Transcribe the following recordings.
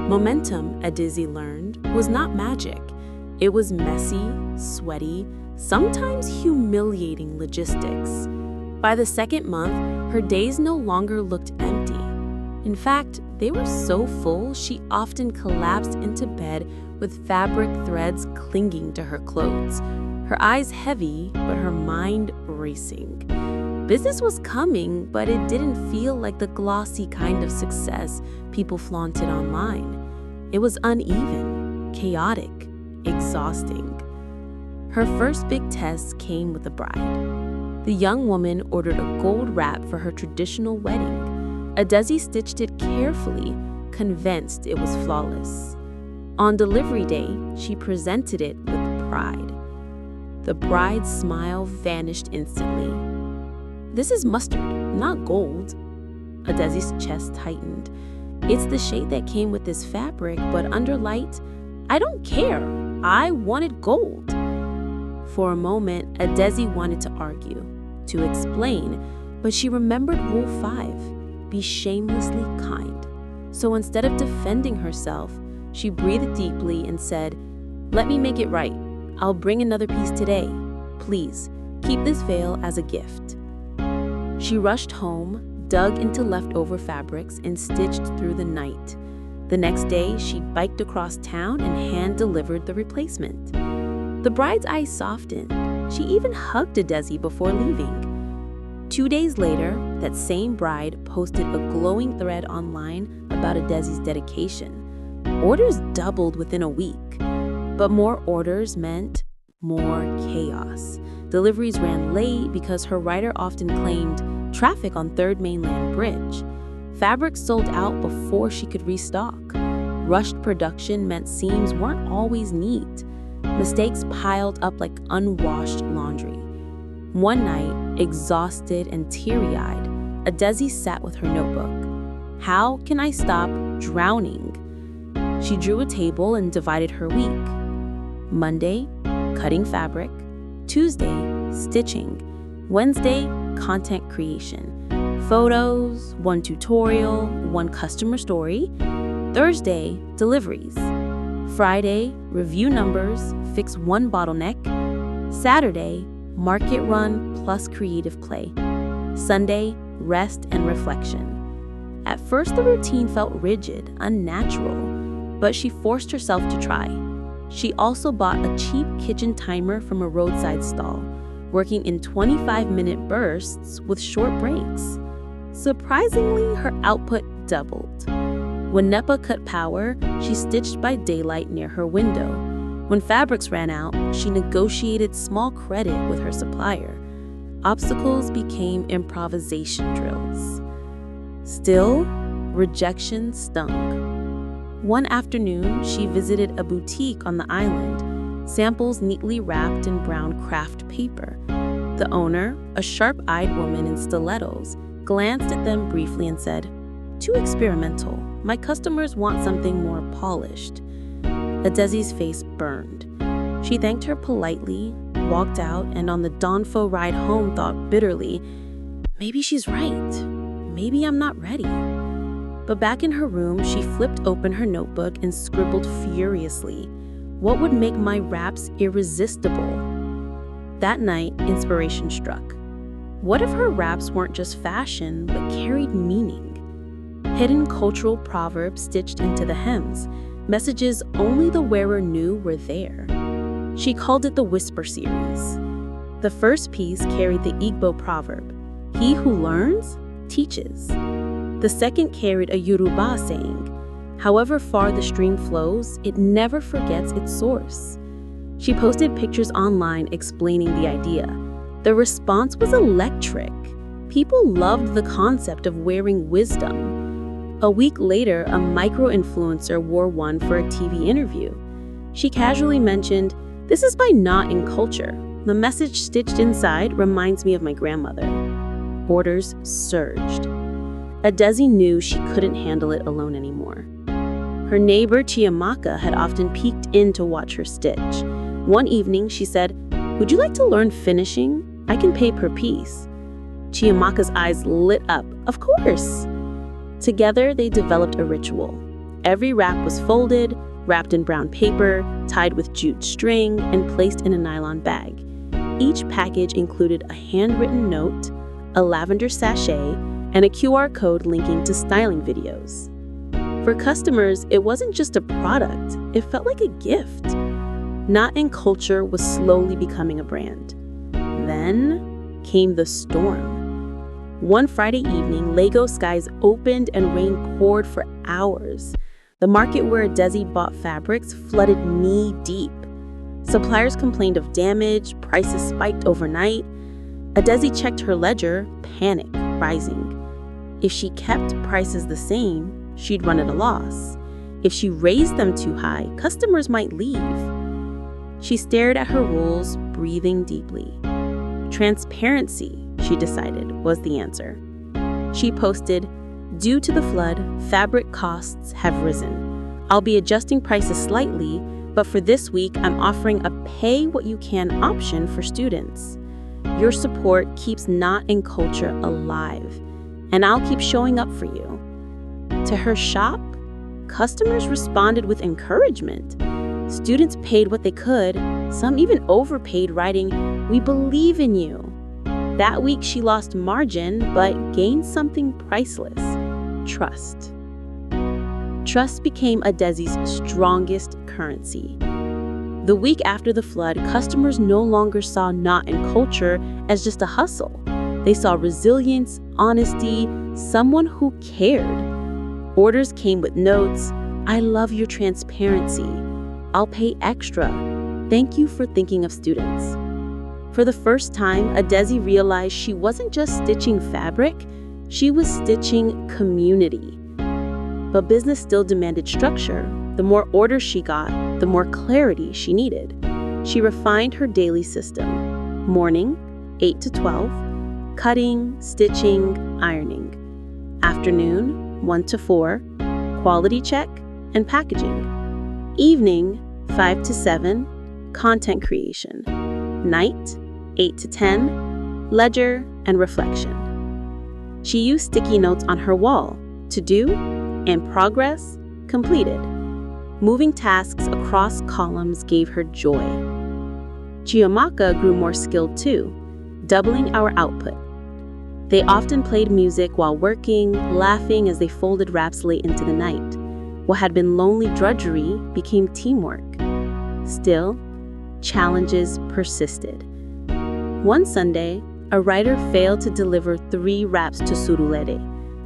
Momentum, Adaeze learned, was not magic. It was messy, sweaty, sometimes humiliating logistics. By the second month, her days no longer looked empty. In fact, they were so full she often collapsed into bed with fabric threads clinging to her clothes, her eyes heavy but her mind racing. Business was coming, but it didn't feel like the glossy kind of success people flaunted online. It was uneven, chaotic, exhausting. Her first big test came with a bride. The young woman ordered a gold wrap for her traditional wedding. Adaeze stitched it carefully, convinced it was flawless. On delivery day, she presented it with pride. The bride's smile vanished instantly. "This is mustard, not gold." Adaeze's chest tightened. "It's the shade that came with this fabric, but under light, I don't care. I wanted gold." For a moment, Adaeze wanted to argue, to explain, but she remembered Rule 5, be shamelessly kind. So instead of defending herself, she breathed deeply and said, "Let me make it right. I'll bring another piece today. Please, keep this veil as a gift." She rushed home, dug into leftover fabrics, and stitched through the night. The next day, she biked across town and hand-delivered the replacement. The bride's eyes softened. She even hugged Adaeze before leaving. 2 days later, that same bride posted a glowing thread online about Adaeze's dedication. Orders doubled within a week. But more orders meant more chaos. Deliveries ran late because her writer often claimed traffic on 3rd Mainland Bridge. Fabrics sold out before she could restock. Rushed production meant seams weren't always neat. Mistakes piled up like unwashed laundry. One night, exhausted and teary-eyed, Adaeze sat with her notebook. How can I stop drowning? She drew a table and divided her week. Monday, cutting fabric. Tuesday, stitching. Wednesday, content creation. Photos, 1 tutorial, 1 customer story. Thursday, deliveries. Friday, review numbers, fix 1 bottleneck. Saturday, market run plus creative play. Sunday, rest and reflection. At first, the routine felt rigid, unnatural, but she forced herself to try. She also bought a cheap kitchen timer from a roadside stall, working in 25-minute bursts with short breaks. Surprisingly, her output doubled. When NEPA cut power, she stitched by daylight near her window. When fabrics ran out, she negotiated small credit with her supplier. Obstacles became improvisation drills. Still, rejection stung. One afternoon, she visited a boutique on the island, samples neatly wrapped in brown craft paper. The owner, a sharp-eyed woman in stilettos, glanced at them briefly and said, "Too experimental. My customers want something more polished." Adaeze's face burned. She thanked her politely, walked out, and on the Donfo ride home thought bitterly, "Maybe she's right. Maybe I'm not ready." But back in her room, she flipped open her notebook and scribbled furiously. What would make my wraps irresistible? That night, inspiration struck. What if her wraps weren't just fashion, but carried meaning? Hidden cultural proverbs stitched into the hems, messages only the wearer knew were there. She called it the Whisper series. The first piece carried the Igbo proverb, "He who learns, teaches." The second carried a Yoruba saying, "However far the stream flows, it never forgets its source." She posted pictures online explaining the idea. The response was electric. People loved the concept of wearing wisdom. A week later, a micro-influencer wore one for a TV interview. She casually mentioned, "This is by not in culture. The message stitched inside reminds me of my grandmother." Orders surged. Adaeze knew she couldn't handle it alone anymore. Her neighbor Chiamaka had often peeked in to watch her stitch. One evening, she said, "Would you like to learn finishing? I can pay per piece." Chiamaka's eyes lit up. Of course! Together, they developed a ritual. Every wrap was folded, wrapped in brown paper, tied with jute string, and placed in a nylon bag. Each package included a handwritten note, a lavender sachet, and a QR code linking to styling videos. For customers, it wasn't just a product, it felt like a gift. Not in Culture was slowly becoming a brand. Then came the storm. One Friday evening, Lego skies opened and rain poured for hours. The market where Adaeze bought fabrics flooded knee-deep. Suppliers complained of damage, prices spiked overnight. Adaeze checked her ledger, panic rising. If she kept prices the same, she'd run at a loss. If she raised them too high, customers might leave. She stared at her rules, breathing deeply. Transparency, she decided, was the answer. She posted, "Due to the flood, fabric costs have risen. I'll be adjusting prices slightly, but for this week, I'm offering a pay-what-you-can option for students. Your support keeps Not in Culture alive, and I'll keep showing up for you." To her shock, customers responded with encouragement. Students paid what they could, some even overpaid, writing, "We believe in you." That week, she lost margin, but gained something priceless: trust. Trust became Adaeze's strongest currency. The week after the flood, customers no longer saw Not in Culture as just a hustle. They saw resilience, honesty, someone who cared. Orders came with notes: "I love your transparency. I'll pay extra. Thank you for thinking of students." For the first time, Adaeze realized she wasn't just stitching fabric, she was stitching community. But business still demanded structure. The more orders she got, the more clarity she needed. She refined her daily system. Morning, 8 to 12, cutting, stitching, ironing. Afternoon, 1 to 4, quality check and packaging. Evening, 5 to 7, content creation. Night, 8 to 10, ledger and reflection. She used sticky notes on her wall: to do, in progress, completed. Moving tasks across columns gave her joy. Chiamaka grew more skilled too, doubling our output. They often played music while working, laughing as they folded wraps late into the night. What had been lonely drudgery became teamwork. Still, challenges persisted. One Sunday, a writer failed to deliver 3 wraps to Surulere.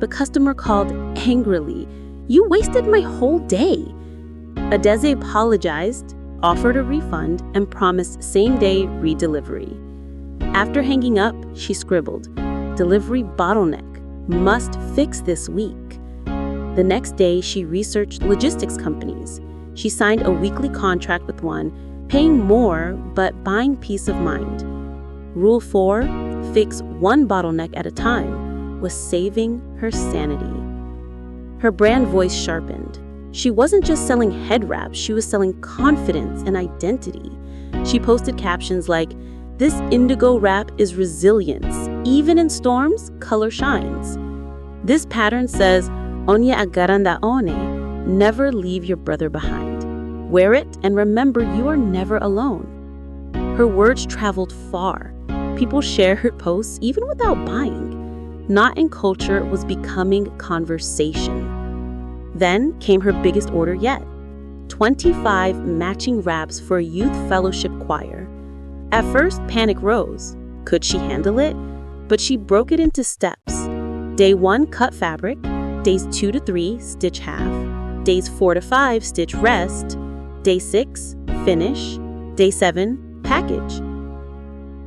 The customer called angrily, "You wasted my whole day." Adaeze apologized, offered a refund, and promised same-day redelivery. After hanging up, she scribbled, "Delivery bottleneck. Must fix this week." The next day, she researched logistics companies. She signed a weekly contract with one, paying more but buying peace of mind. Rule 4, fix one bottleneck at a time, was saving her sanity. Her brand voice sharpened. She wasn't just selling head wraps, she was selling confidence and identity. She posted captions like, "This indigo wrap is resilience. Even in storms, color shines. This pattern says, Onya agaranda one, never leave your brother behind. Wear it and remember you are never alone." Her words traveled far. People shared her posts even without buying. Not in Culture was becoming conversation. Then came her biggest order yet: 25 matching wraps for a youth fellowship choir. At first, panic rose. Could she handle it? But she broke it into steps. Day 1, cut fabric. Days 2 to 3, stitch half. Days 4 to 5, stitch rest. Day 6, finish. Day 7, package.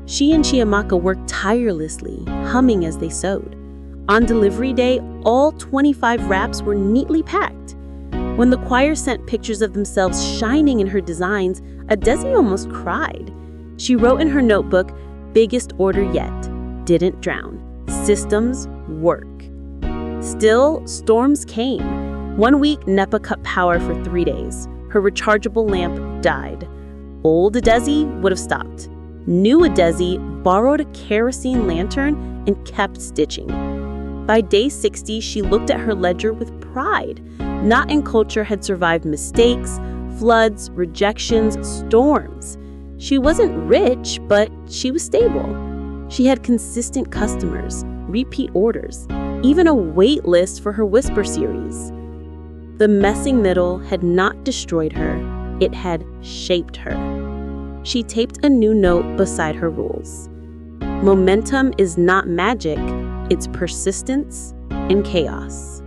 She and Chiamaka worked tirelessly, humming as they sewed. On delivery day, all 25 wraps were neatly packed. When the choir sent pictures of themselves shining in her designs, Adaeze almost cried. She wrote in her notebook, "Biggest order yet. Didn't drown. Systems work." Still, storms came. One week, NEPA cut power for 3 days. Her rechargeable lamp died. Old Adaeze would have stopped. New Adaeze borrowed a kerosene lantern and kept stitching. By day 60, she looked at her ledger with pride. Not in culture had survived mistakes, floods, rejections, storms. She wasn't rich, but she was stable. She had consistent customers, repeat orders, even a wait list for her Whisper series. The messy middle had not destroyed her, it had shaped her. She taped a new note beside her rules. Momentum is not magic, it's persistence in chaos.